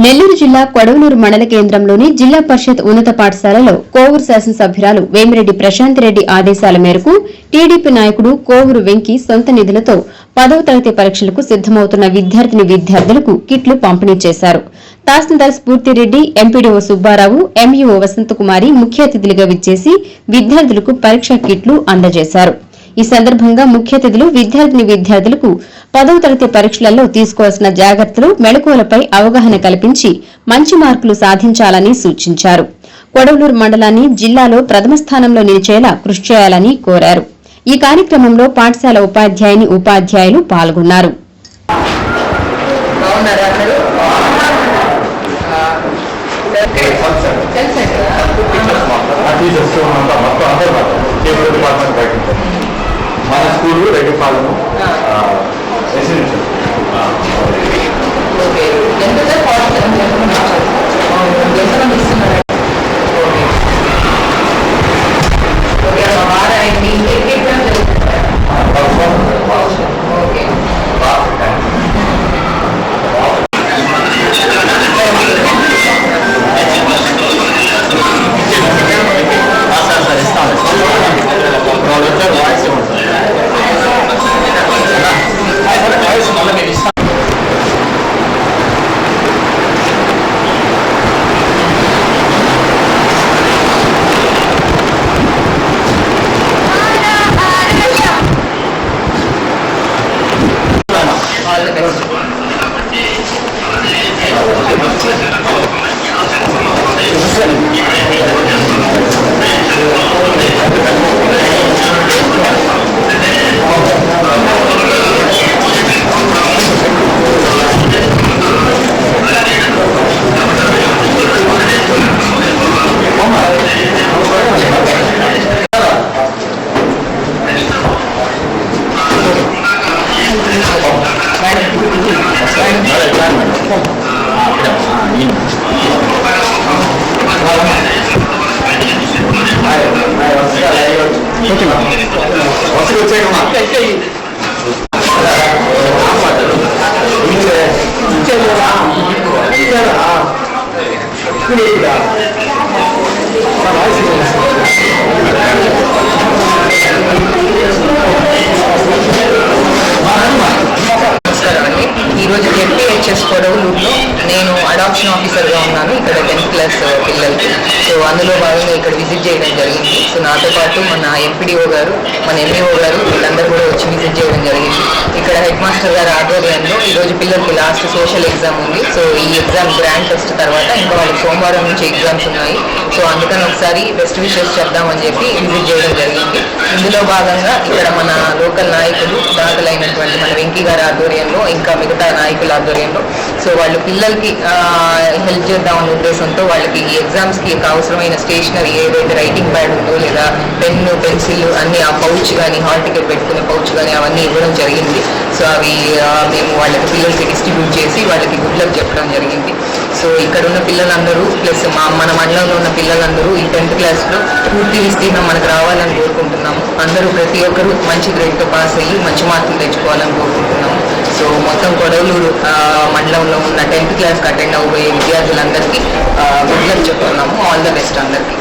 నెల్లూరు జిల్లా కొడవలూరు మండల కేంద్రంలోని జిల్లా పరిషత్ ఉన్నత పాఠశాలలో కోవూరు శాసనసభ్యురాలు వేమిరెడ్డి ప్రశాంతిరెడ్డి ఆదేశాల మేరకు టీడీపీ నాయకుడు కోవూరు వెంకి సొంత నిధులతో 10వ తరగతి పరీక్షలకు సిద్దమవుతున్న విద్యార్థులకు కిట్లు పంపిణీ చేశారు. తహసీల్దార్ స్ఫూర్తిరెడ్డి, ఎంపీడీఓ సుబ్బారావు, ఎంఈఓ వసంతకుమారి ముఖ్య అతిథులుగా విచ్చేసి విద్యార్థులకు పరీక్షా కిట్లు అందజేశారు. ఈ సందర్భంగా ముఖ్య అతిథులు విద్యార్థులకు 10వ తరగతి పరీక్షలలో తీసుకోవాల్సిన జాగ్రత్తలు, మెళకువలపై అవగాహన కల్పించి మంచి మార్కులు సాధించాలని సూచించారు. కొడవలూరు మండలాన్ని జిల్లాలో ప్రథమ స్థానంలో నిలిచేలా కృషి చేయాలని కోరారు. ఈ కార్యక్రమంలో పాఠశాల ఉపాధ్యాయులు పాల్గొన్నారు. మన స్కూల్ రెడ్డిపాలెం రెసిడెన్షియల్ ఈరోజు ఎంపీహెచ్ఎస్ కొడవలూరులో నేను అడాప్షన్ ఆఫీసర్గా ఉన్నాను. ఇక్కడ 10th క్లాస్ పిల్లలకి. సో అందులో భాగంగా ఇక్కడ విజిట్ చేయడం జరిగింది. సో నాతో పాటు మన ఎంపీడీఓ గారు, మన ఎంఈఓ గారు వీళ్ళందరూ కూడా వచ్చి విజిట్ చేయడం జరిగింది. ఇక్కడ హెడ్ మాస్టర్ గారి ఆధ్వర్యంలో ఈరోజు పిల్లలకి లాస్ట్ సోషల్ ఎగ్జామ్ ఉంది. సో ఈ ఎగ్జామ్ గ్రాండ్ టెస్ట్ తర్వాత ఇంకా వాళ్ళకి సోమవారం నుంచి ఎగ్జామ్స్ ఉన్నాయి. సో అందుకని ఒకసారి బెస్ట్ విషెస్ చెప్దామని చెప్పి విజిట్ చేయడం జరిగింది. ఇందులో భాగంగా ఇక్కడ మన లోకల్ నాయకులు దాఖలైనటువంటి మన వెంకీ గారి ఆధ్వర్యంలో, ఇంకా మిగతా నాయకుల ఆధ్వర్యంలో సో వాళ్ళు పిల్లలకి హెల్ప్ చేద్దామనే ఉద్దేశంతో వాళ్ళకి ఈ ఎగ్జామ్స్కి అవసరమైన స్టేషనరీ ఏదైతే రైటింగ్ ప్యాడ్ ఉందో లేదా పెన్ను, పెన్సిల్ అన్ని ఆ పౌచ్ కానీ, హాల్ టికెట్ పెట్టుకునే పౌచ్ కానీ అవన్నీ ఇవ్వడం జరిగింది. సో అవి మేము వాళ్ళకి పిల్లలకి డిస్ట్రిబ్యూట్ చేసి వాళ్ళకి గుడ్ లక్ చెప్పడం జరిగింది. సో ఇక్కడ ఉన్న పిల్లలందరూ ప్లస్ మన మండలంలో ఉన్న పిల్లలందరూ ఈ 10th క్లాస్లో పూర్తి విస్తీర్ణం మనకు రావాలని కోరుకుంటున్నాము. అందరూ ప్రతి ఒక్కరూ మంచి గ్రేడ్తో పాస్ అయ్యి మంచి మార్కులు తెచ్చుకోవాలని కోరుకుంటున్నాము. సో మొత్తం కొడవలూరు మండలంలో ఉన్న 10th క్లాస్కి అటెండ్ అవ్వబోయే విద్యార్థులందరికీ గుడ్ లక్ చెప్తున్నాము. ఆల్ ద బెస్ట్ అందరికీ.